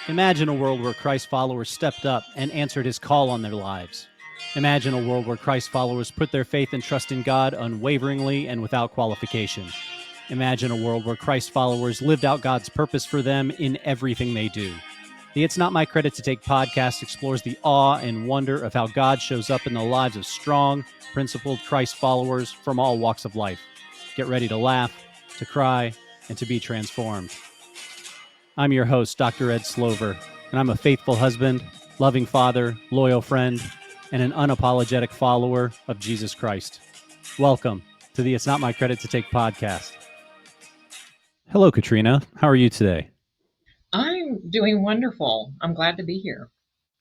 Imagine a world where Christ followers stepped up and answered his call on their lives. Imagine a world where Christ followers put their faith and trust in God unwaveringly and without qualification. Imagine a world where Christ followers lived out God's purpose for them in everything they do. The It's Not My Credit to Take podcast explores the awe and wonder of how God shows up in the lives of strong, principled Christ followers from all walks of life. Get ready to laugh, to cry, and to be transformed. I'm your host, Dr. Ed Slover, and I'm a faithful husband, loving father, loyal friend, and an unapologetic follower of Jesus Christ. Welcome to the It's Not My Credit to Take podcast. Hello, Katrina. How are you today? I'm doing wonderful. I'm glad to be here.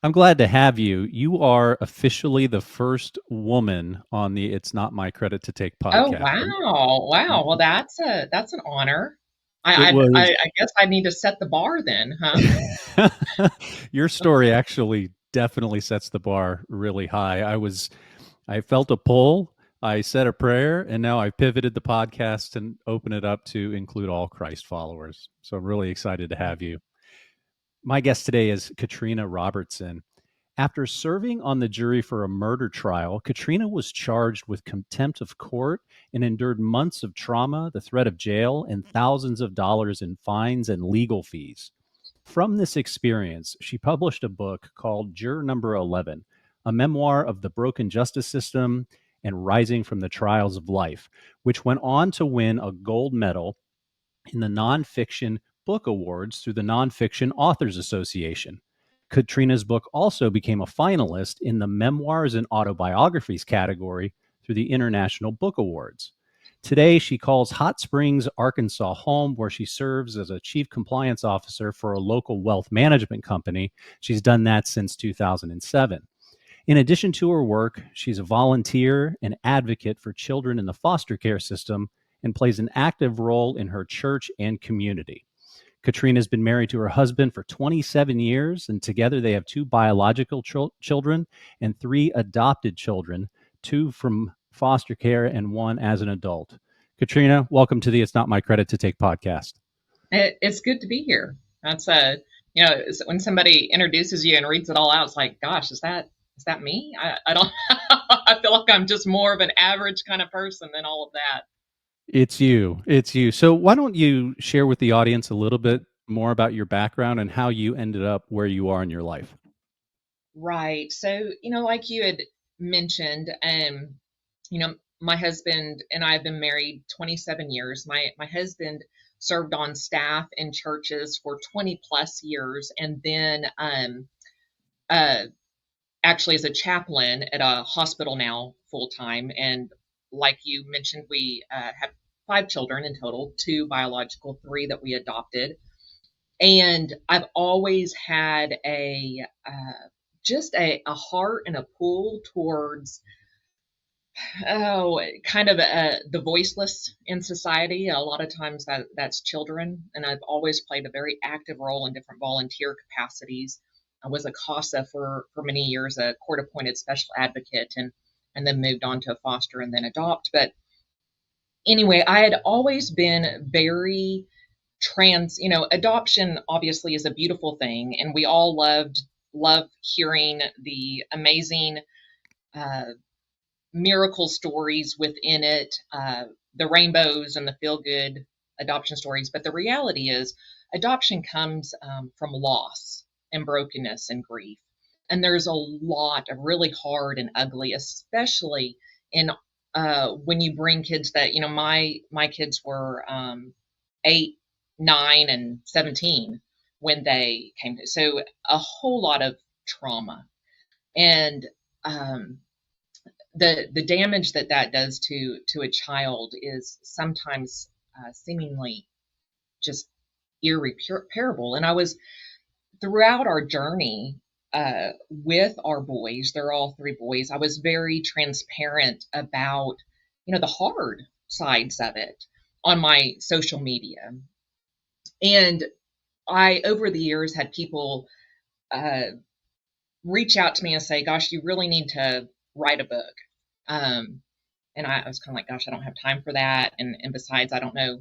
I'm glad to have you. You are officially the first woman on the It's Not My Credit to Take Oh, podcast. wow. Well, that's an honor. It was I guess I need to set the bar then, huh? your story actually definitely sets the bar really high. I felt a pull. I said a prayer, and now I pivoted the podcast and open it up to include all Christ followers. So I'm really excited to have you. My guest today is Katrina Robertson. After serving on the jury for a murder trial, Katrina was charged with contempt of court and endured months of trauma, the threat of jail, and thousands of dollars in fines and legal fees. From this experience, she published a book called Juror Number 11, a memoir of the broken justice system and rising from the trials of life, which went on to win a gold medal in the Nonfiction Book Awards through the Nonfiction Authors Association. Katrina's book also became a finalist in the Memoirs and Autobiographies category through the International Book Awards. Today, she calls Hot Springs, Arkansas home, where she serves as a chief compliance officer for a local wealth management company. She's done that since 2007. In addition to her work, she's a volunteer and advocate for children in the foster care system and plays an active role in her church and community. Katrina has been married to her husband for 27 years, and together they have two biological children and three adopted children, two from foster care and one as an adult. Katrina, welcome to the It's Not My Credit to Take podcast. It's good to be here. That's when somebody introduces you and reads it all out, it's like, gosh, is that me? I don't. I feel like I'm just more of an average kind of person than all of that. It's you. It's you. So why don't you share with the audience a little bit more about your background and how you ended up where you are in your life? Right. So, like you had mentioned, my husband and I have been married 27 years. My husband served on staff in churches for 20 plus years, and then uh, actually as a chaplain at a hospital now full time. And like you mentioned, we have 5 children in total, 2 biological, 3 that we adopted. And I've always had just a heart and a pull towards kind of the voiceless in society. A lot of times that's children, and I've always played a very active role in different volunteer capacities. I was a CASA for many years, a court appointed special advocate, and then moved on to foster and then adopt. But anyway, I had always been very adoption obviously is a beautiful thing, and we all love hearing the amazing miracle stories within it, the rainbows and the feel good adoption stories. But the reality is, adoption comes from loss and brokenness and grief. And there's a lot of really hard and ugly, especially in when you bring kids that, my kids were 8, 9, and 17 when they came to. So a whole lot of trauma. And the damage that does to a child is sometimes seemingly just irreparable. And I was throughout our journey with our boys, they're all 3 boys, I was very transparent about the hard sides of it on my social media. And I, over the years, had people reach out to me and say, gosh, you really need to write a book. And I was kind of like, gosh, I don't have time for that. And besides, I don't know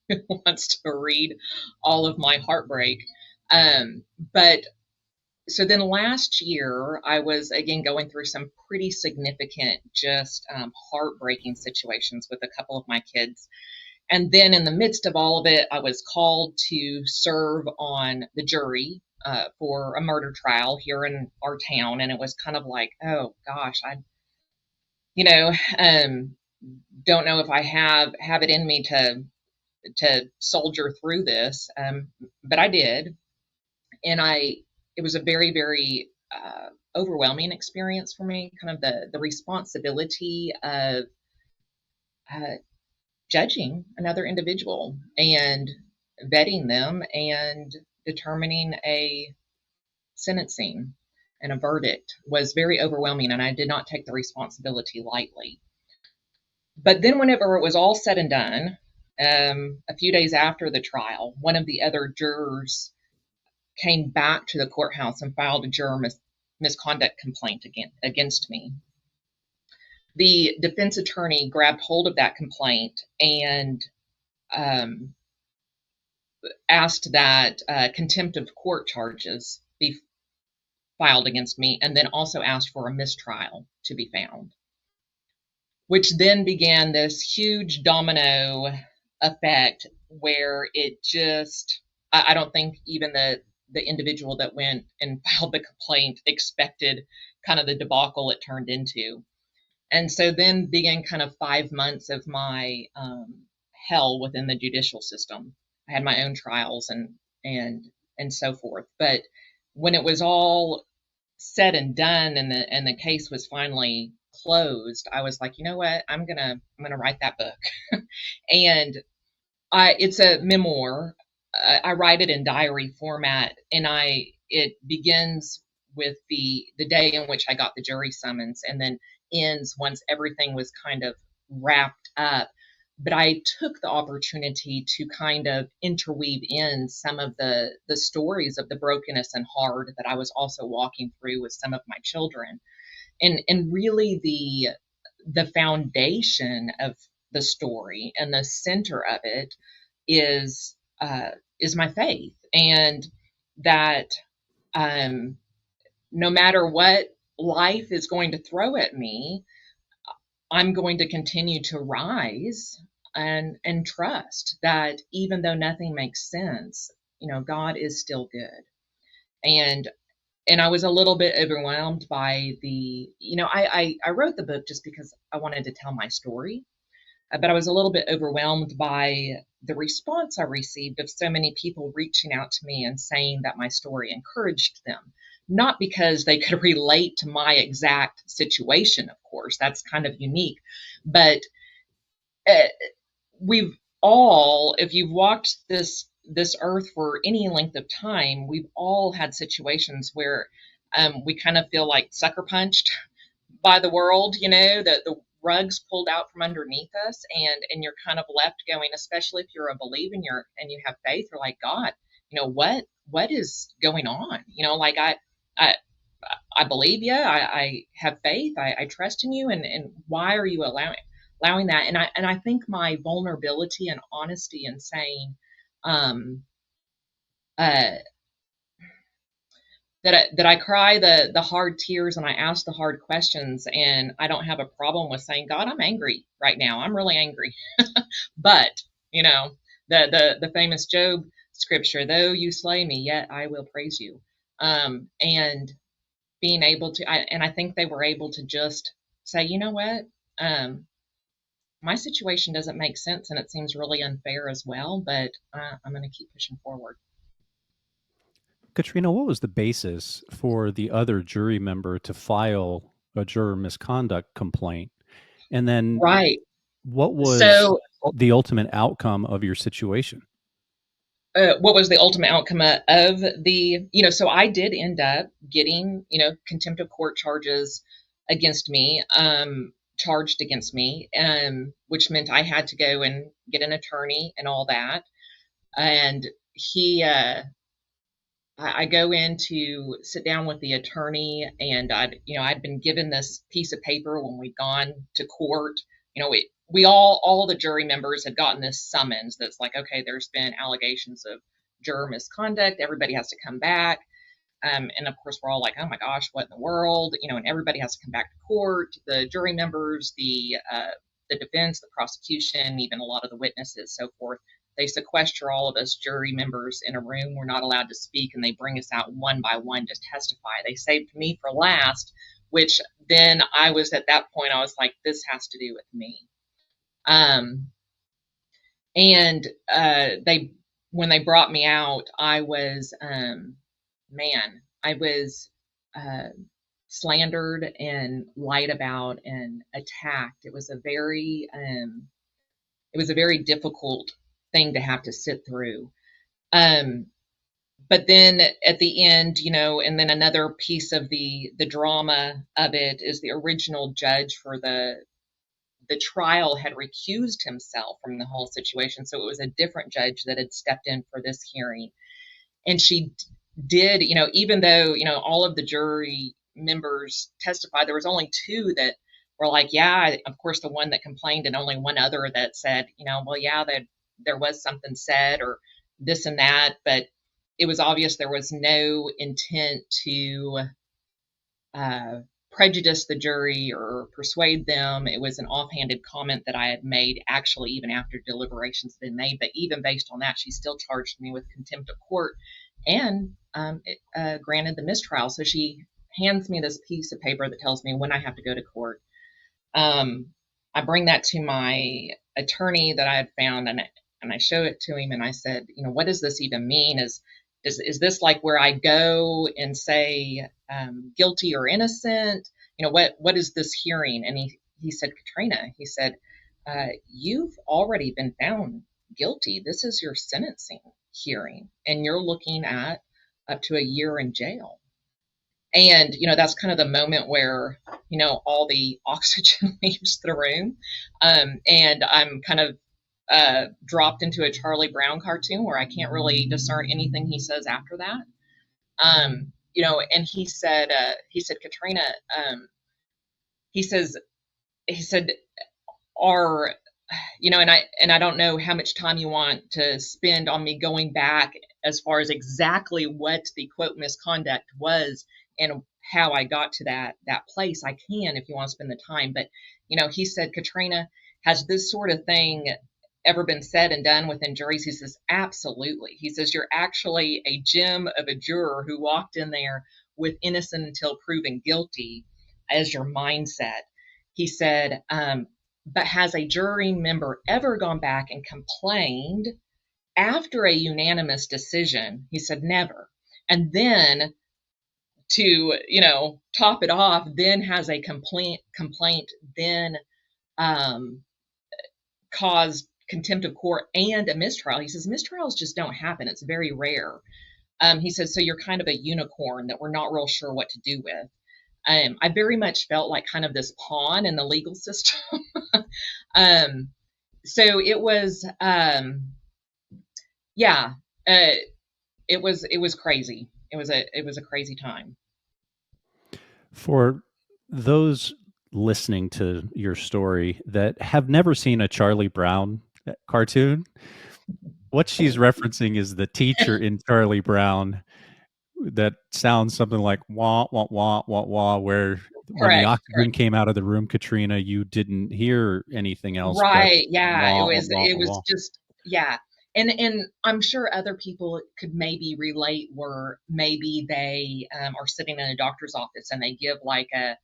who wants to read all of my heartbreak. But so then last year, I was again going through some pretty significant, just heartbreaking situations with a couple of my kids. And then in the midst of all of it, I was called to serve on the jury for a murder trial here in our town. And it was kind of like, oh gosh, you know, um, don't know if I have it in me to soldier through this, but I did, and it was a very very overwhelming experience for me. Kind of the responsibility of uh, judging another individual and vetting them and determining a sentencing and a verdict was very overwhelming, and I did not take the responsibility lightly. But then, whenever it was all said and done, a few days after the trial, one of the other jurors came back to the courthouse and filed a juror misconduct complaint against me. The defense attorney grabbed hold of that complaint and um, asked that contempt of court charges be filed against me, and then also asked for a mistrial to be found, which then began this huge domino effect where it just, I don't think even the individual that went and filed the complaint expected kind of the debacle it turned into. And so then began kind of 5 months of my hell within the judicial system. I had my own trials and and so forth. But when it was all said and done, and the case was finally closed, I was like, you know what, I'm gonna write that book. And it's a memoir. I write it in diary format, and I it begins with the day in which I got the jury summons, and then ends once everything was kind of wrapped up. But I took the opportunity to kind of interweave in some of the stories of the brokenness and hard that I was also walking through with some of my children, and really the foundation of the story and the center of it is my faith, and that um, no matter what life is going to throw at me, I'm going to continue to rise and trust that even though nothing makes sense, God is still good. And I was a little bit overwhelmed by I wrote the book just because I wanted to tell my story, but I was a little bit overwhelmed by the response I received of so many people reaching out to me and saying that my story encouraged them. Not because they could relate to my exact situation, of course, that's kind of unique, but uh, we've all, if you've walked this earth for any length of time, we've all had situations where we kind of feel like sucker punched by the world, that the rugs pulled out from underneath us, and you're kind of left going, especially if you're a believer and you have faith, you're like, God, what is going on? Like I I believe you. I have faith. I trust in you. And why are you allowing that? And I think my vulnerability and honesty in saying um, uh, that I cry the hard tears and I ask the hard questions, and I don't have a problem with saying, God, I'm angry right now. I'm really angry. But the famous Job scripture, though you slay me, yet I will praise you. And being able to, and I think they were able to just say, you know what, um, my situation doesn't make sense, and it seems really unfair as well, but I'm going to keep pushing forward. Katrina, what was the basis for the other jury member to file a juror misconduct complaint? And then Right. what was So, the ultimate outcome of your situation? what was the ultimate outcome of so I did end up getting, contempt of court charges against me, charged against me, which meant I had to go and get an attorney and all that. And he, I go in to sit down with the attorney, and I'd been given this piece of paper when we'd gone to court. We all the jury members had gotten this summons that's like, okay, there's been allegations of juror misconduct. Everybody has to come back. And of course, we're all like, oh my gosh, what in the world? And everybody has to come back to court, the jury members, the defense, the prosecution, even a lot of the witnesses, so forth. They sequester all of us jury members in a room. We're not allowed to speak, and they bring us out one by one to testify. They saved me for last, which then I was at that point, I was like, this has to do with me. And they, when they brought me out, I was, I was slandered and lied about and attacked. It was a very difficult thing to have to sit through. But then at the end, and then another piece of the drama of it is the original judge for the trial had recused himself from the whole situation. So it was a different judge that had stepped in for this hearing. And she did, even though, all of the jury members testified, there was only two that were like, yeah, of course, the one that complained, and only one other that said, well, yeah, that there was something said or this and that. But it was obvious there was no intent to prejudice the jury or persuade them. It was an offhanded comment that I had made, actually, even after deliberations had been made. But even based on that, she still charged me with contempt of court and granted the mistrial. So she hands me this piece of paper that tells me when I have to go to court. I bring that to my attorney that I had found, and I show it to him, and I said, what does this even mean? Is this like where I go and say guilty or innocent? What is this hearing? And he said, Katrina, he said, you've already been found guilty. This is your sentencing hearing, and you're looking at up to a year in jail. And, that's kind of the moment where, all the oxygen leaves the room. And I'm kind of dropped into a Charlie Brown cartoon where I can't really discern anything he says after that. And he said, Katrina, he said, are, and I don't know how much time you want to spend on me going back as far as exactly what the quote misconduct was and how I got to that place. I can, if you want to spend the time. But, he said, Katrina, has this sort of thing ever been said and done within juries? He says, absolutely. He says, you're actually a gem of a juror who walked in there with innocent until proven guilty as your mindset. He said, but has a jury member ever gone back and complained after a unanimous decision? He said, never. And then to, top it off, then has a complaint then caused contempt of court and a mistrial. He says, mistrials just don't happen. It's very rare. He says, so you're kind of a unicorn that we're not real sure what to do with. I very much felt like kind of this pawn in the legal system. So it was, it was crazy. It was a crazy time. For those listening to your story that have never seen a Charlie Brown cartoon, what she's referencing is the teacher in Charlie Brown that sounds something like wah, wah, wah, wah, wah, where when the oxygen came out of the room, Katrina, you didn't hear anything else but right. Yeah. wah, It wah, was wah. just, yeah. And I'm sure other people could maybe relate where maybe they are sitting in a doctor's office and they give like a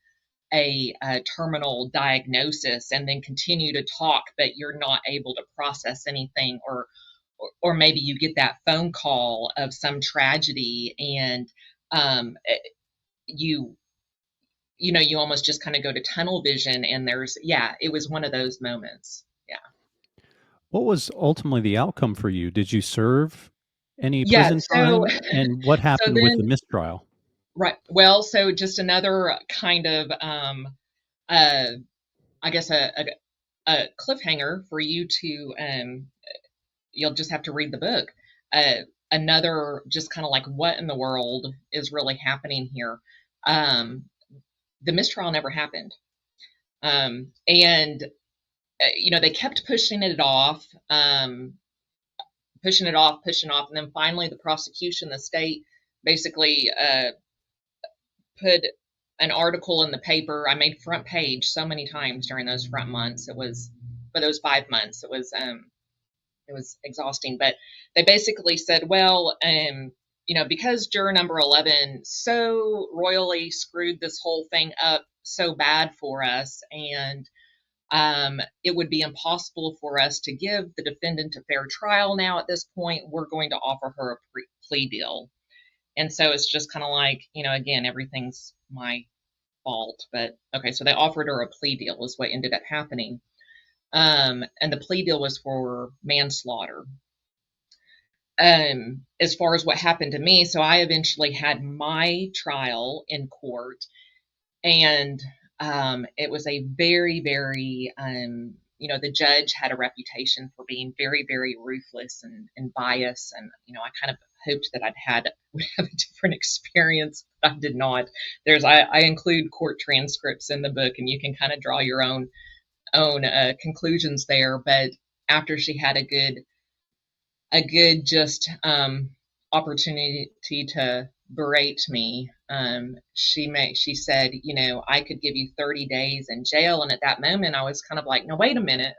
terminal diagnosis and then continue to talk, but you're not able to process anything, or maybe you get that phone call of some tragedy and you you almost just kind of go to tunnel vision, and it was one of those moments. Yeah. What was ultimately the outcome for you? Did you serve any Yeah. prison So time? And what so happened with the then mistrial? right. Well, so just another kind of uh I guess a cliffhanger for you to you'll just have to read the book. Another just kind of like what in the world is really happening here. Um, the mistrial never happened. And they kept pushing it off. pushing off. And then finally, the prosecution, the state basically put an article in the paper. I made front page so many times during those front months. It was for those 5 months. It was exhausting. But they basically said, well, because juror number 11 so royally screwed this whole thing up so bad for us, and it would be impossible for us to give the defendant a fair trial now at this point. We're going to offer her a plea deal. And so it's just kind of like, again, everything's my fault. But okay, so they offered her a plea deal is what ended up happening. And the plea deal was for manslaughter. As far as what happened to me, so I eventually had my trial in court, and it was a very, very, the judge had a reputation for being very, very ruthless and biased, and I kind of hoped that would have a different experience. But I did not. I include court transcripts in the book, and you can kind of draw your own conclusions there. But after she had a good just opportunity to berate me, she said, I could give you 30 days in jail. And at that moment, I was kind of like, no, wait a minute.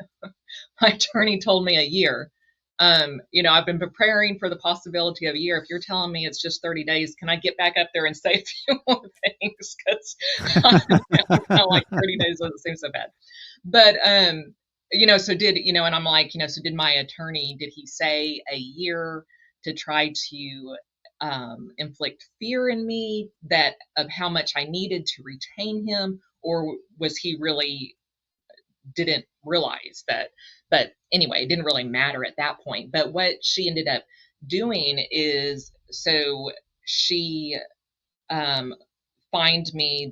My attorney told me a year. I've been preparing for the possibility of a year. If you're telling me it's just 30 days, can I get back up there and say a few more things? Because I kind of like 30 days doesn't seem so bad. But, and I'm like, so did my attorney, did he say a year to try to inflict fear in me of how much I needed to retain him? Or was he really didn't realize that? But anyway, it didn't really matter at that point. But what she ended up doing is, so she fined me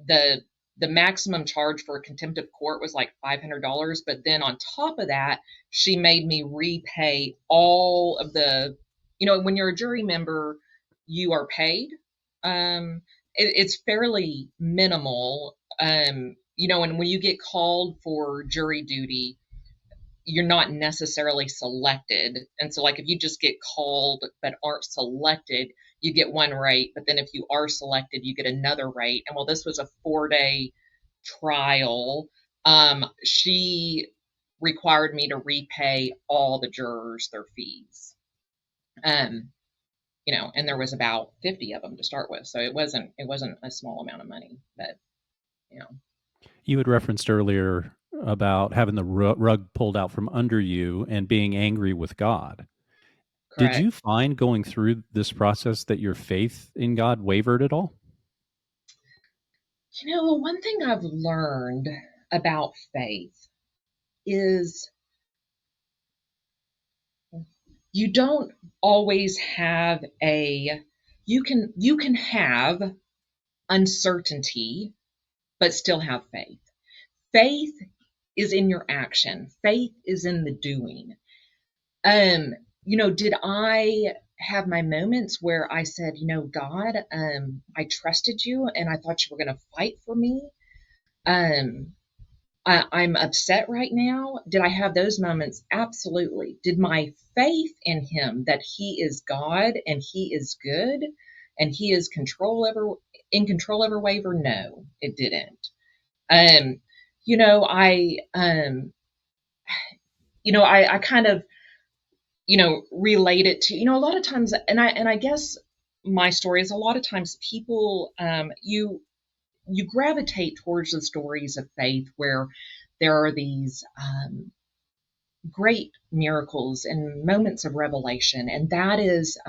the maximum charge for contempt of court was like $500. But then on top of that, she made me repay all of the, when you're a jury member, you are paid. It's fairly minimal. And when you get called for jury duty, you're not necessarily selected. And so like if you just get called but aren't selected, you get one rate. But then if you are selected, you get another rate. And while this was a 4-day trial, she required me to repay all the jurors their fees. And there was about 50 of them to start with. So it wasn't a small amount of money, but You had referenced earlier about having the rug pulled out from under you and being angry with God. correct. Did you find going through this process that your faith in God wavered at all? One thing I've learned about faith is you don't always have you can have uncertainty but still have faith. Faith is in your action. Faith is in the doing. Did I have my moments where I said, God, I trusted you and I thought you were going to fight for me. I'm upset right now. Did I have those moments? Absolutely. Did my faith in him that he is God and he is good and he is in control ever waver? No, it didn't. I kind of, relate it to, a lot of times, and I guess my story is a lot of times people, you gravitate towards the stories of faith where there are these great miracles and moments of revelation. And that is,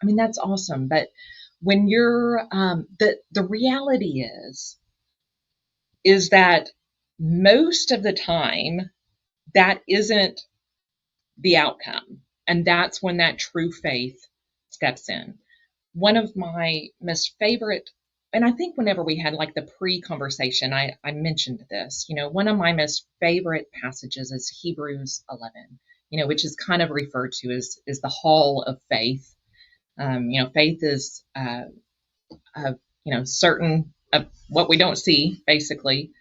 that's awesome. But when you're, the reality is that most of the time that isn't the outcome. And that's when that true faith steps in. One of my most favorite, and I think whenever we had like the pre-conversation, I mentioned this, one of my most favorite passages is Hebrews 11, which is kind of referred to as the hall of faith. Faith is, certain of what we don't see, basically.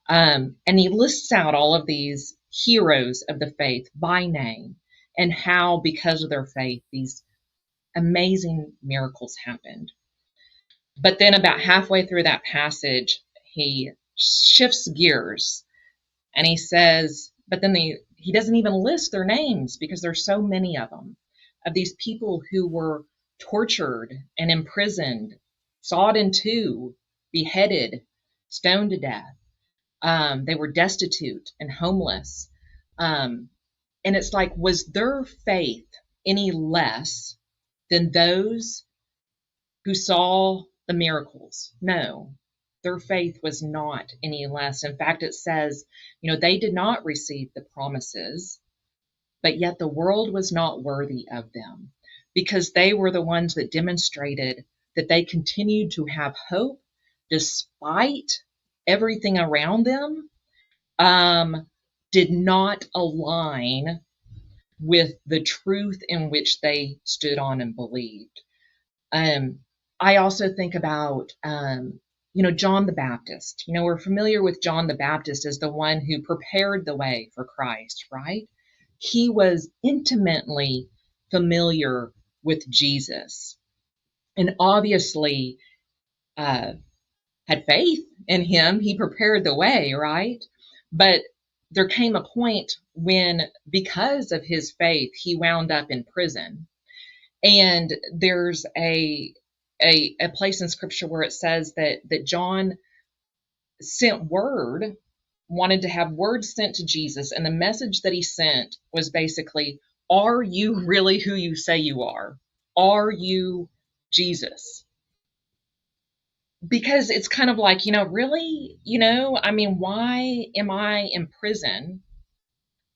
And he lists out all of these heroes of the faith by name, and how, because of their faith, these amazing miracles happened. But then, about halfway through that passage, he shifts gears and he says, but then he doesn't even list their names because there's so many of these people who were tortured and imprisoned, sawed in two, beheaded, stoned to death. They were destitute and homeless. And it's like, was their faith any less than those who saw the miracles? No, their faith was not any less. In fact, it says, they did not receive the promises, but yet the world was not worthy of them, because they were the ones that demonstrated that they continued to have hope despite everything around them did not align with the truth in which they stood on and believed. I also think about, John the Baptist. We're familiar with John the Baptist as the one who prepared the way for Christ, right? He was intimately familiar with Jesus and obviously had faith in him. He prepared the way, right? But there came a point when, because of his faith, he wound up in prison. And there's a place in scripture where it says that John sent word, wanted to have word sent to Jesus, and the message that he sent was basically, are you really who you say you are? Are you Jesus? Because it's kind of like, really, why am I in prison?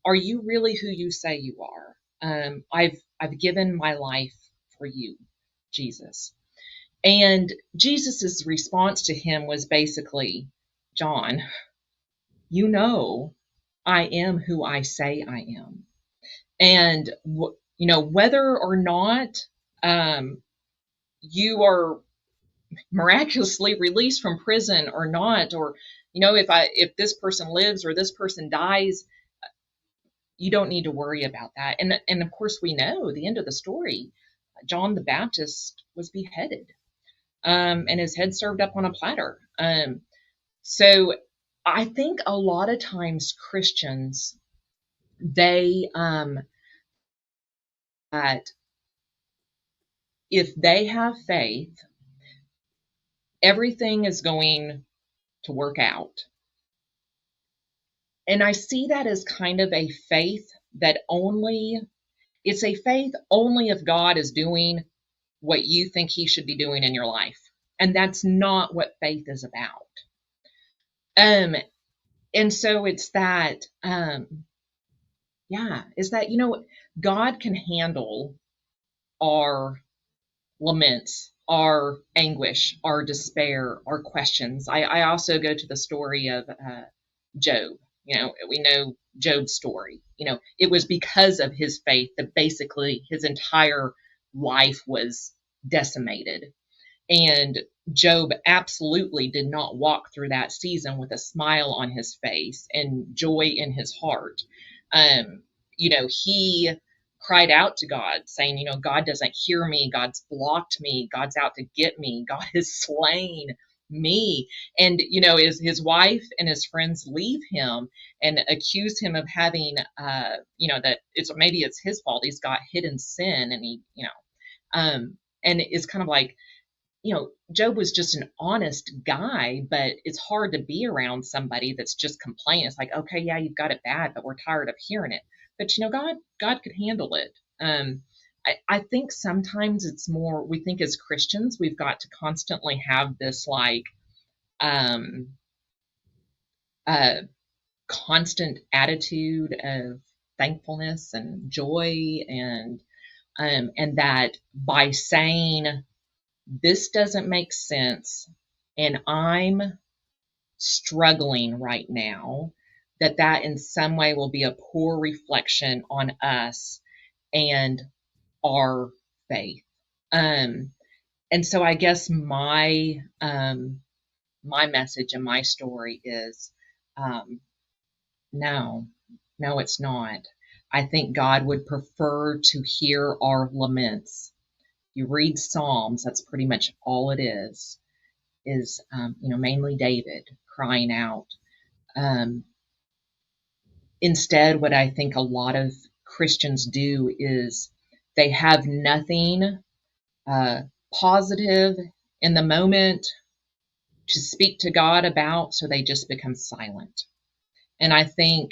Are you really who you say you are? I've given my life for you, Jesus. And Jesus's response to him was basically, John, I am who I say I am. And whether or not you are miraculously released from prison or not, or if this person lives or this person dies, you don't need to worry about that. And of course, we know the end of the story. John the Baptist was beheaded, and his head served up on a platter. So I think a lot of times Christians, they that if they have faith, everything is going to work out. And I see that as kind of a faith that it's a faith only if God is doing what you think he should be doing in your life. And that's not what faith is about. And so it's that, is that, God can handle our laments, our anguish, our despair, our questions. I also go to the story of Job. We know Job's story. It was because of his faith that basically his entire life was decimated. And Job absolutely did not walk through that season with a smile on his face and joy in his heart. He cried out to God saying, God doesn't hear me. God's blocked me. God's out to get me. God has slain me. And, his wife and his friends leave him and accuse him of having, that maybe it's his fault. He's got hidden sin, and and it's kind of like, Job was just an honest guy, but it's hard to be around somebody that's just complaining. It's like, okay, yeah, you've got it bad, but we're tired of hearing it. But God could handle it. I think sometimes it's more, we think as Christians, we've got to constantly have this like constant attitude of thankfulness and joy, and that by saying, this doesn't make sense and I'm struggling right now, that in some way will be a poor reflection on us and our faith. And so I guess my message and my story is, no, No, it's not. I think God would prefer to hear our laments. You read Psalms, that's pretty much all it is mainly David crying out. Um, Instead, what I think a lot of Christians do is they have nothing uh, positive in the moment to speak to God about, so they just become silent. And I think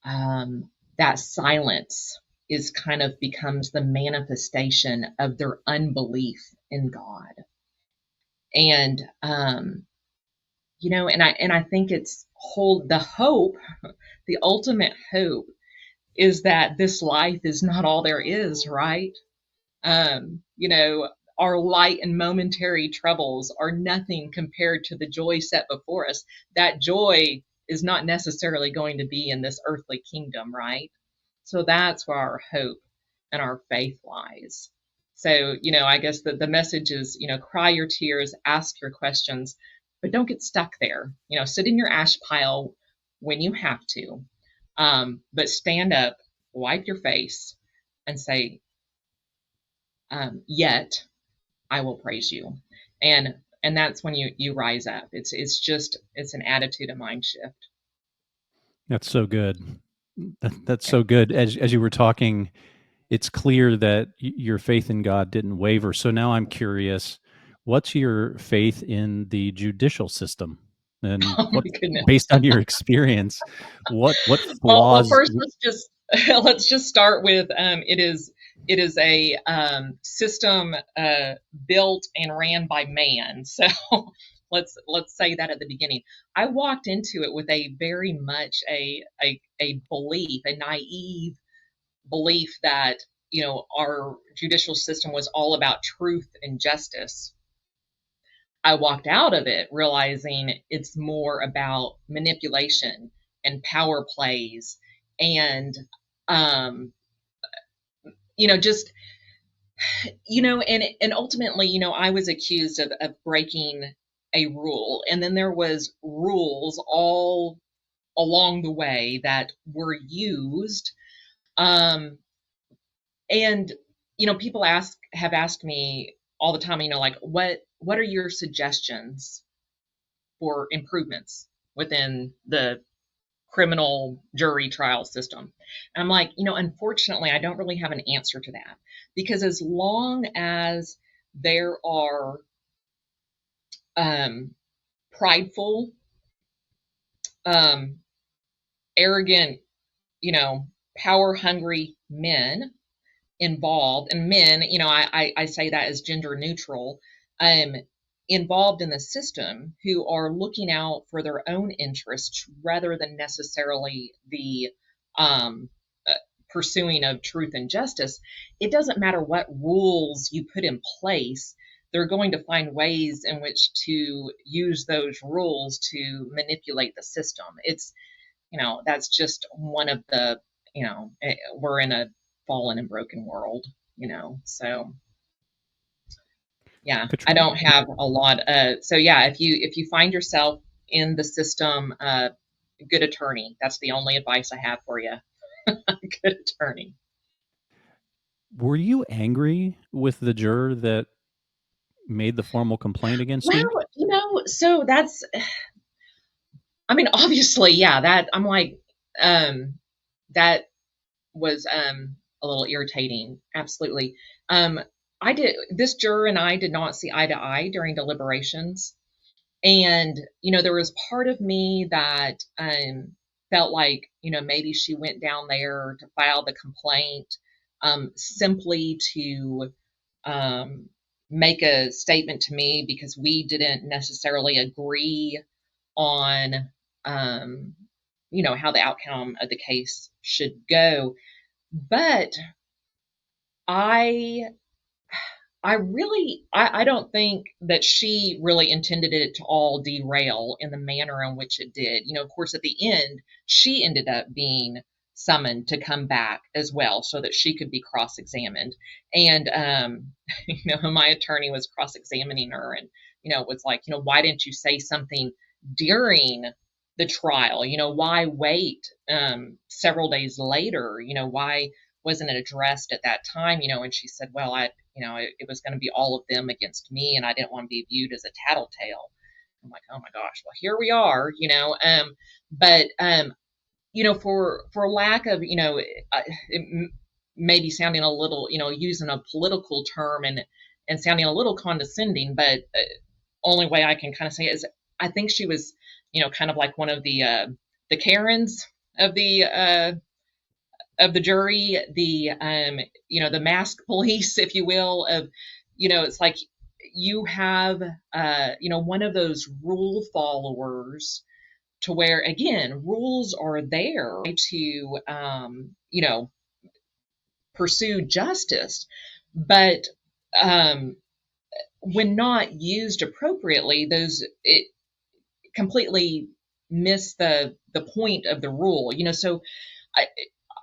that silence is kind of becomes the manifestation of their unbelief in God. And and I think it's hold the hope, the ultimate hope is that this life is not all there is, right? You know, our light and momentary troubles are nothing compared to the joy set before us. That joy is not necessarily going to be in this earthly kingdom, right? So that's where our hope and our faith lies. So, I guess the message is, cry your tears, ask your questions, but don't get stuck there. Sit in your ash pile when you have to, but stand up, wipe your face, and say, yet I will praise you. And that's when you rise up. It's an attitude of mind shift. That's so good. That's so good. As you were talking, it's clear that your faith in God didn't waver. So now I'm curious, what's your faith in the judicial system? And Oh what, my goodness. based on your experience, what Well, flaws? first let's just let's just start with it is a system built and ran by man. So let's say that at the beginning. I walked into it with a very much a belief, a naive belief that our judicial system was all about truth and justice. I walked out of it realizing it's more about manipulation and power plays and um just and ultimately I was accused of breaking a rule, and then there was rules all along the way that were used. Um and people have asked me all the time, like, what are your suggestions for improvements within the criminal jury trial system? And I'm like, unfortunately, I don't really have an answer to that, because as long as there are um, prideful, um, arrogant, power hungry men involved, and men, I say that as gender neutral, um, involved in the system, who are looking out for their own interests rather than necessarily the um, uh, pursuing of truth and justice. It doesn't matter what rules you put in place. They're going to find ways in which to use those rules to manipulate the system. That's just one of the, we're in a fallen and broken world, so yeah, I Katrina, don't have a lot. So yeah, if you find yourself in the system, good attorney. That's the only advice I have for you. Good attorney. were you angry with the juror that made the formal complaint against you? Well, so that's, I mean, obviously, yeah, that I'm like, that was a little irritating. Absolutely. Um, this juror and I did not see eye to eye during deliberations. And, there was part of me that felt like, maybe she went down there to file the complaint simply to um, make a statement to me, because we didn't necessarily agree on, um, how the outcome of the case should go. But I I don't think that she really intended it to all derail in the manner in which it did. Of course, at the end, she ended up being summoned to come back as well, so that she could be cross-examined. And my attorney was cross-examining her, and was like, why didn't you say something during the trial. Why wait several days later? Why wasn't it addressed at that time? And she said, well, it was going to be all of them against me, and I didn't want to be viewed as a tattletale. I'm like, oh my gosh, well, here we are. But for lack of, it maybe sounding a little, using a political term and sounding a little condescending, but only way I can kind of say it is I think she was, kind of like one of the Karens of the jury, the mask police, if you will, of, it's like you have, one of those rule followers to where, again, rules are there to, pursue justice, but when not used appropriately, it completely miss the point of the rule. So I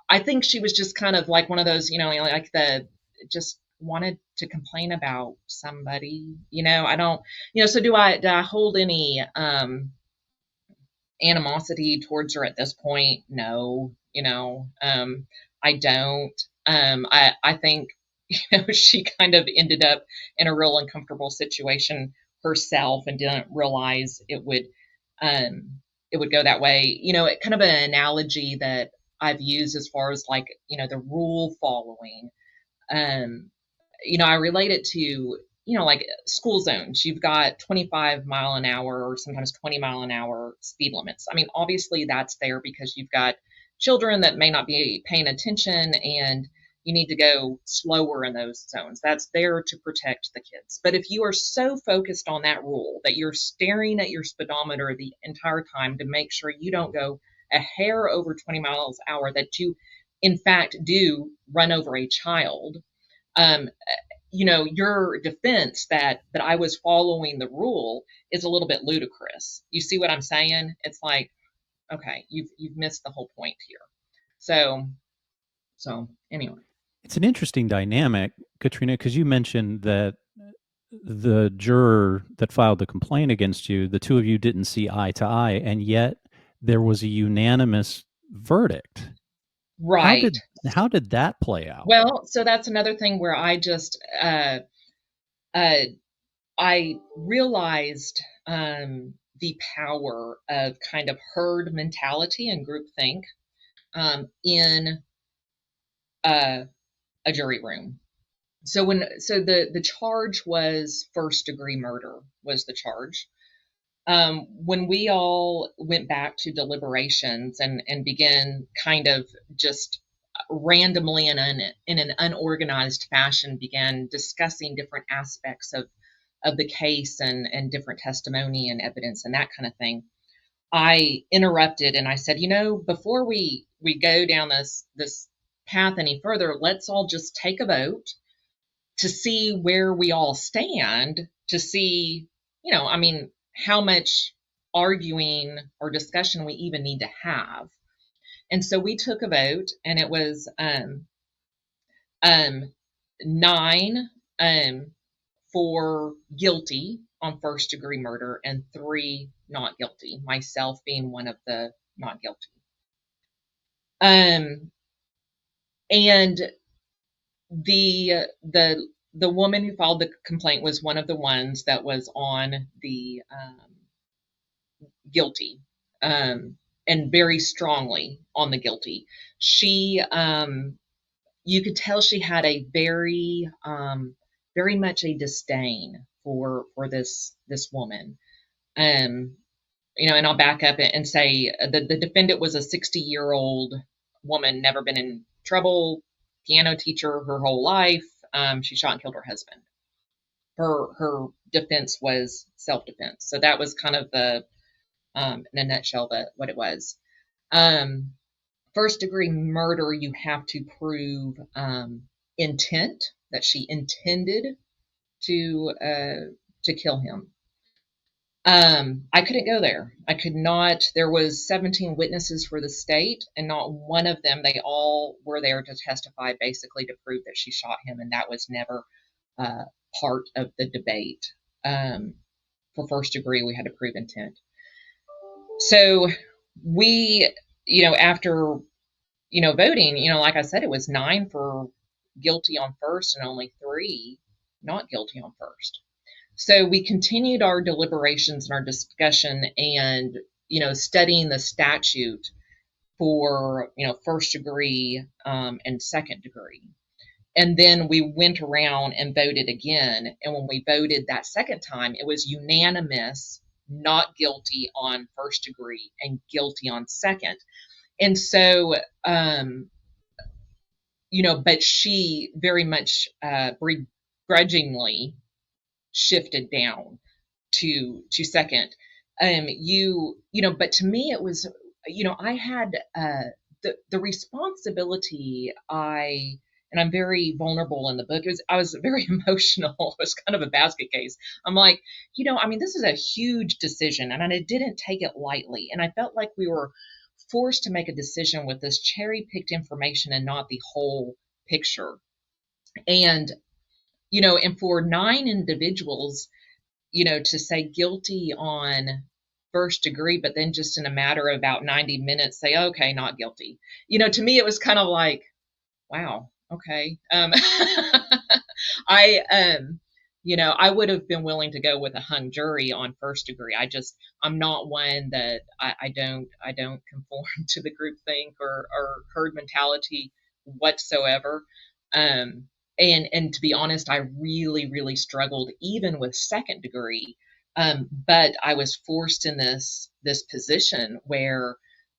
I think she was just kind of like one of those, like the just wanted to complain about somebody. I don't, so do I hold any animosity towards her at this point? No, I don't. I think she kind of ended up in a real uncomfortable situation herself and didn't realize it would go that way. It kind of an analogy that I've used as far as like, the rule following. Um, I relate it to, like school zones. You've got 25-mile an hour or sometimes 20-mile an hour speed limits. I mean, obviously that's there because you've got children that may not be paying attention and you need to go slower in those zones. That's there to protect the kids. But if you are so focused on that rule that you're staring at your speedometer the entire time to make sure you don't go a hair over 20 miles an hour, that you in fact do run over a child, um, your defense that I was following the rule is a little bit ludicrous. You see what I'm saying? It's like, okay, you've missed the whole point here. So anyway. It's an interesting dynamic, Katrina, because you mentioned that the juror that filed the complaint against you, the two of you didn't see eye to eye, and yet there was a unanimous verdict. How Right. did how did that play out? Well, so that's another thing where I just uh, I realized the power of kind of herd mentality and groupthink in uh, a jury room. So the charge was first degree murder was the charge. When we all went back to deliberations and began kind of just randomly in an unorganized fashion began discussing different aspects of the case and different testimony and evidence and that kind of thing, I interrupted and I said, before we go down this path any further, let's all just take a vote to see where we all stand, to see, I mean, how much arguing or discussion we even need to have. And so we took a vote, and it was um, 9 for guilty on first degree murder and 3 not guilty, myself being one of the not guilty. Um, and the woman who filed the complaint was one of the ones that was on the guilty, and very strongly on the guilty. She, you could tell she had a very much a disdain for this woman. Um, and I'll back up and say the defendant was a 60-year-old woman, never been in trouble, piano teacher her whole life. She shot and killed her husband. Her defense was self-defense. So that was kind of the in a nutshell what it was. Um, First degree murder, you have to prove intent, that she intended to kill him. I couldn't go there. I could not. There was 17 witnesses for the state, and not one of them. They all were there to testify, basically to prove that she shot him, and that was never uh, part of the debate. For first degree, we had to prove intent. So we, after, voting, like I said, it was 9 for guilty on first and only 3 not guilty on first. So we continued our deliberations and our discussion and, studying the statute for, first degree and second degree. And then we went around and voted again. And when we voted that second time, it was unanimous, not guilty on first degree and guilty on second. And so, but she very much begrudgingly shifted down to second. But to me it was, I had the responsibility. And I'm very vulnerable in the book. I was very emotional. It was kind of a basket case. I'm like, this is a huge decision, and I didn't take it lightly. And I felt like we were forced to make a decision with this cherry picked information and not the whole picture. And, and for 9 individuals, to say guilty on first degree, but then just in a matter of about 90 minutes say, okay, not guilty. To me, it was kind of like, wow, okay. I, I would have been willing to go with a hung jury on first degree. I'm not one that I don't conform to the group think or herd mentality whatsoever. And to be honest, I really, really struggled even with second degree. But I was forced in this position where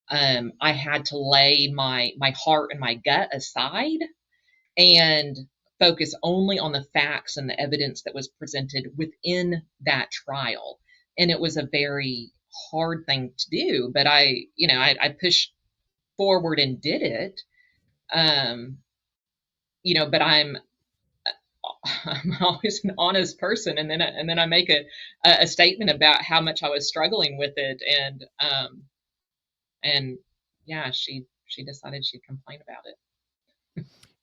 I had to lay my heart and my gut aside and focus only on the facts and the evidence that was presented within that trial. And it was a very hard thing to do, but I pushed forward and did it. Um, but I'm always an honest person, and then I make a statement about how much I was struggling with it, and yeah, she decided she'd complain about it.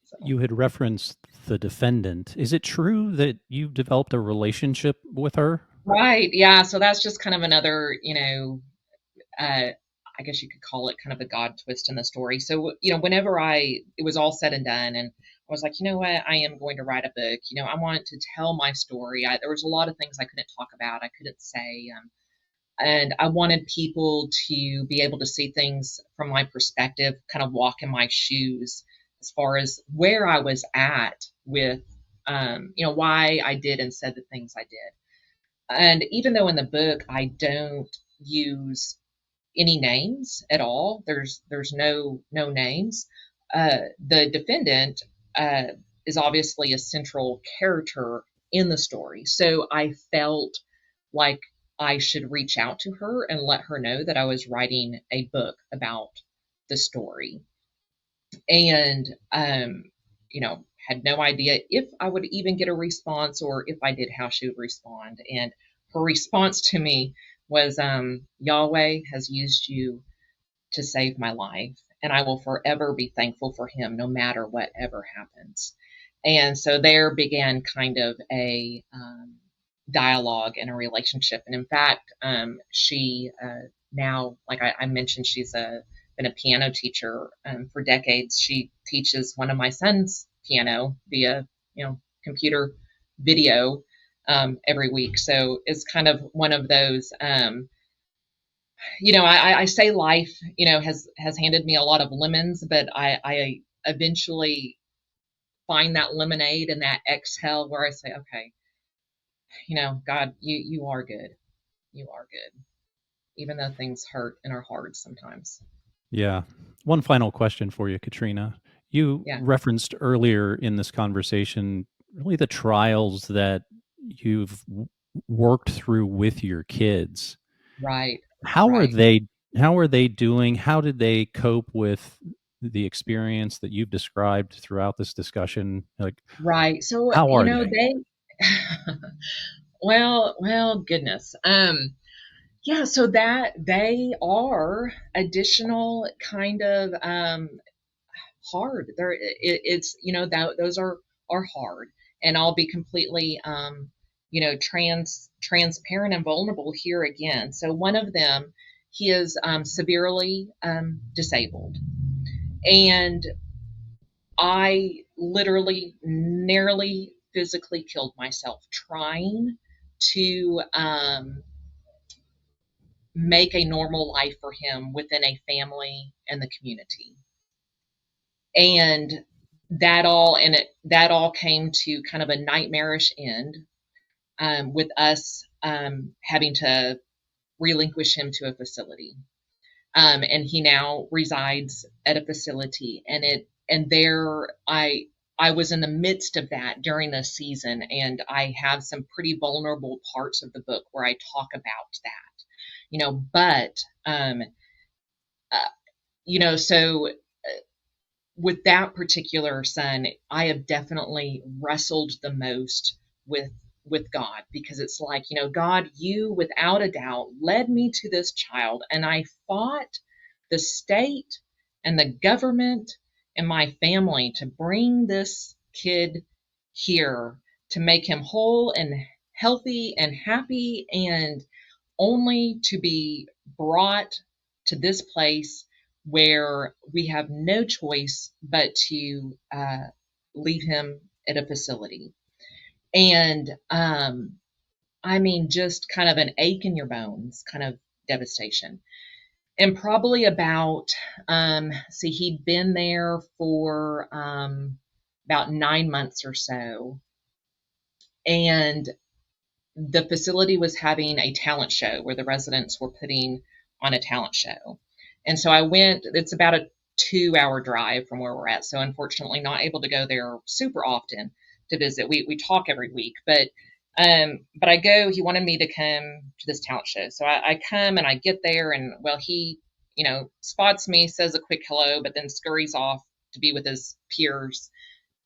So You had referenced the defendant. Is it true that you've developed a relationship with her? right, yeah, so that's just kind of another, I guess you could call it kind of a God twist in the story. So, whenever it was all said and done, and I was like, you know what, I am going to write a book. I wanted to tell my story. There was a lot of things I couldn't talk about, I couldn't say, and I wanted people to be able to see things from my perspective, kind of walk in my shoes as far as where I was at with, why I did and said the things I did. And even though in the book I don't use any names at all. There's no names. The defendant is obviously a central character in the story, so I felt like I should reach out to her and let her know that I was writing a book about the story. And had no idea if I would even get a response, or if I did, how she would respond. And her response to me was, Yahweh has used you to save my life, and I will forever be thankful for him no matter whatever happens. And so there began kind of a dialogue and a relationship. And in fact, she now, like I mentioned, she's been a piano teacher for decades. She teaches one of my sons piano via computer video every week. So it's kind of one of those. I say life, has handed me a lot of lemons, but I eventually find that lemonade and that exhale where I say, okay, God, you are good. You are good, even though things hurt and are hard sometimes. Yeah. One final question for you, Katrina. You Yeah, referenced earlier in this conversation really the trials that you've worked through with your kids. right, How are right, they how are they doing? How did they cope with the experience that you've described throughout this discussion? Like, right. So how are they? they, well, goodness. Yeah, so that they are additional kind of hard. It's that those are hard, and I'll be completely transparent and vulnerable here again. So one of them he is severely disabled. And I literally nearly physically killed myself trying to make a normal life for him within a family and the community. And that all came to kind of a nightmarish end, with us having to relinquish him to a facility. And he now resides at a facility, and there I was in the midst of that during this season, and I have some pretty vulnerable parts of the book where I talk about that, but uh, so with that particular son, I have definitely wrestled the most with God, because it's like, God, you without a doubt led me to this child, and I fought the state and the government and my family to bring this kid here, to make him whole and healthy and happy, and only to be brought to this place where we have no choice but to leave him at a facility. And I mean, just kind of an ache in your bones, kind of devastation. And probably about, he'd been there for about 9 months or so. And the facility was having a talent show where the residents were putting on a talent show. And so I went, it's about a 2 hour drive from where we're at. So unfortunately not able to go there super often to visit. We talk every week, but I go, he wanted me to come to this talent show. So I come and I get there, and well, he, spots me, says a quick hello, but then scurries off to be with his peers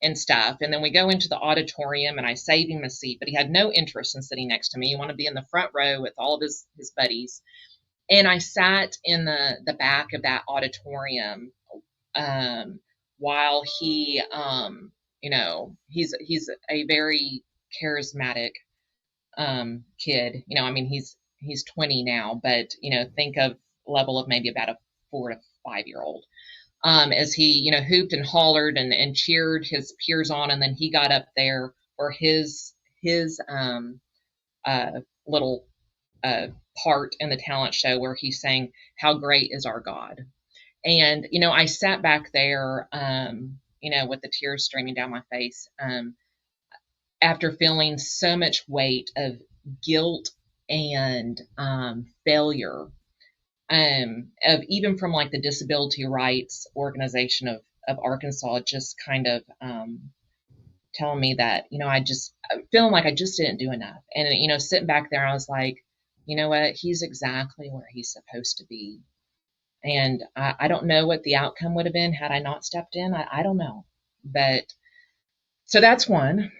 and stuff. And then we go into the auditorium, and I save him a seat, but he had no interest in sitting next to me. He wanted to be in the front row with all of his buddies. And I sat in the back of that auditorium, while he, he's a very charismatic kid. I mean, he's 20 now, but think of level of maybe about a 4 to 5 year old. As he, hooped and hollered and cheered his peers on. And then he got up there for his little part in the talent show where he's saying, "How great is our God?" And, I sat back there, with the tears streaming down my face, after feeling so much weight of guilt and failure, of even from like the disability rights organization of Arkansas, just kind of telling me that, feeling like I just didn't do enough. And, sitting back there, I was like, you know what, he's exactly where he's supposed to be. And I don't know what the outcome would have been had I not stepped in. I don't know. But so that's one.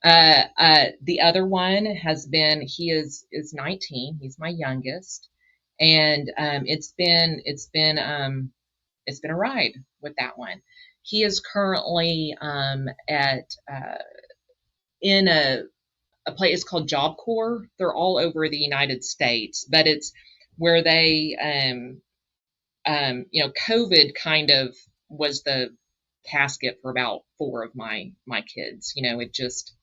The other one has been, he is 19. He's my youngest. And it's been a ride with that one. He is currently at in a place called Job Corps. They're all over the United States, but it's where they COVID kind of was the casket for about 4 of my kids. It just,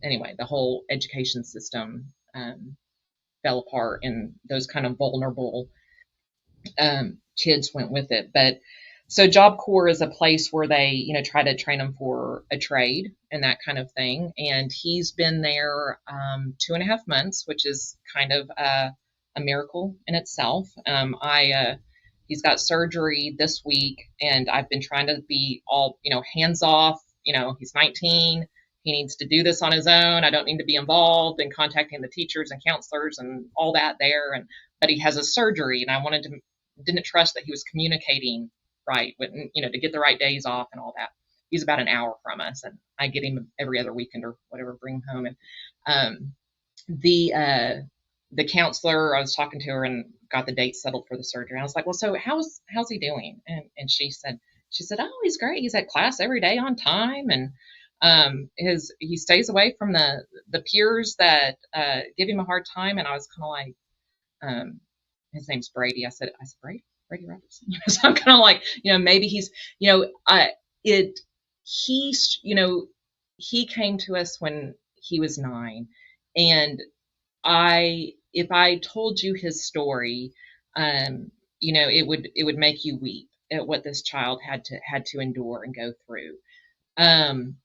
anyway, the whole education system fell apart, and those kind of vulnerable kids went with it. But so Job Corps is a place where they, try to train them for a trade and that kind of thing. And he's been there 2.5 months, which is kind of a miracle in itself. He's got surgery this week, and I've been trying to be all, hands off. He's 19. He needs to do this on his own. I don't need to be involved in contacting the teachers and counselors and all that there. But he has a surgery, and I didn't trust that he was communicating right, to get the right days off and all that. He's about an hour from us, and I get him every other weekend or whatever, bring him home. And the counselor, I was talking to her and got the date settled for the surgery. I was like, well, so how's he doing? And she said, oh, he's great. He's at class every day on time, and he stays away from the peers that give him a hard time. And I was kind of like, his name's Brady. I said, Brady Robertson. So I'm kind of like, maybe he's, it, he's, he came to us when he was 9. And if I told you his story, it would make you weep at what this child had to endure and go through. And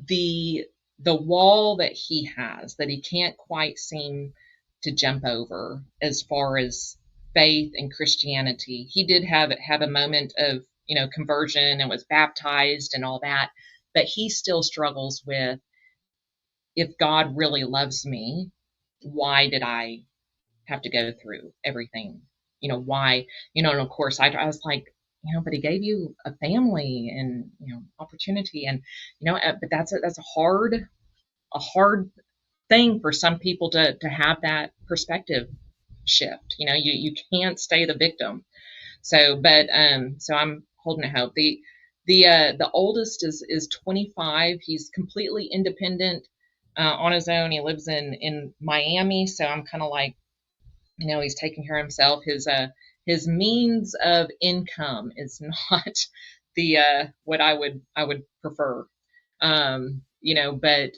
the wall that he has that he can't quite seem to jump over as far as faith and Christianity. He did have a moment of, conversion and was baptized and all that, but he still struggles with, if God really loves me, why did I have to go through everything? Why? And of course I was like, but he gave you a family and, opportunity, and, but that's a hard thing for some people to have that perspective shift. You can't stay the victim. So I'm holding a hope. The oldest is 25. He's completely independent, on his own. He lives in Miami, so I'm kind of like, he's taking care of himself. His means of income is not the what I would prefer. But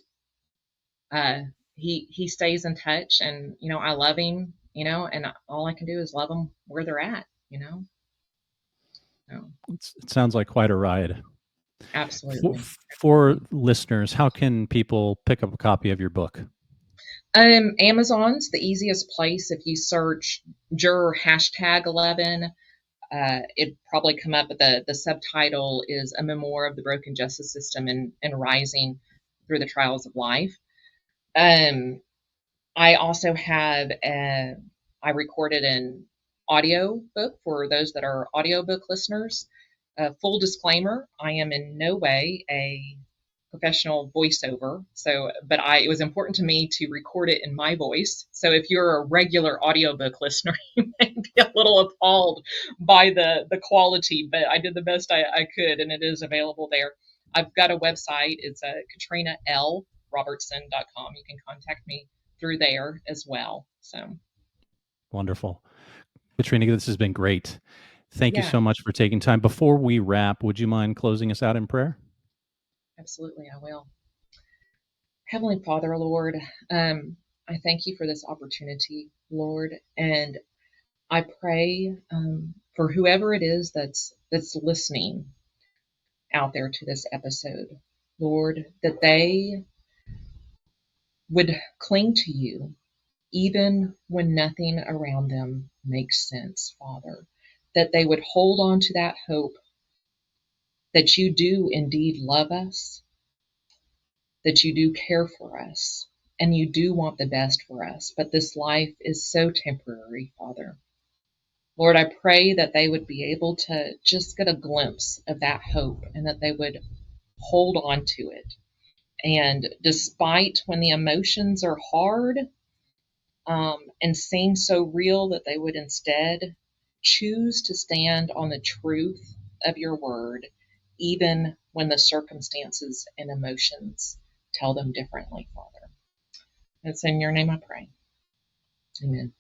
he stays in touch, and I love him, and all I can do is love them where they're at. So, It sounds like quite a ride. absolutely. For listeners, how can people pick up a copy of your book? Amazon's the easiest place. If you search Juror #11, it'd probably come up. But the subtitle is A Memoir of the Broken Justice System and Rising Through the Trials of Life. I also have I recorded an audio book for those that are audiobook listeners. Full disclaimer, I am in no way a professional voiceover. But it was important to me to record it in my voice. So if you're a regular audiobook listener, you may be a little appalled by the quality, but I did the best I could, and it is available there. I've got a website. It's KatrinaLRobertson.com. You can contact me through there as well. So wonderful. Katrina, this has been great. Thank you Yeah. so much for taking time. Before we wrap, would you mind closing us out in prayer? Absolutely, I will. Heavenly Father, Lord, I thank you for this opportunity, Lord, and I pray for whoever it is that's listening out there to this episode, Lord, that they would cling to you even when nothing around them makes sense, Father, that they would hold on to that hope that you do indeed love us, that you do care for us, and you do want the best for us. But this life is so temporary, Father. Lord, I pray that they would be able to just get a glimpse of that hope, and that they would hold on to it. And despite when the emotions are hard and seem so real, that they would instead choose to stand on the truth of your word, even when the circumstances and emotions tell them differently, Father. It's in your name I pray. Amen.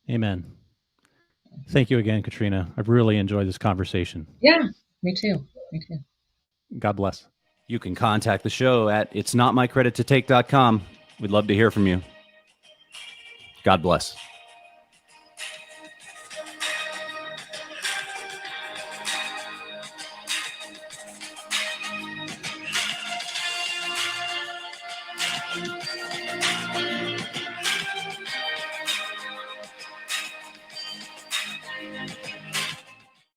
Amen. Thank you again, Katrina. I've really enjoyed this conversation. Yeah, me too. Me too. God bless. You can contact the show at itsnotmycredittotake.com. We'd love to hear from you. God bless.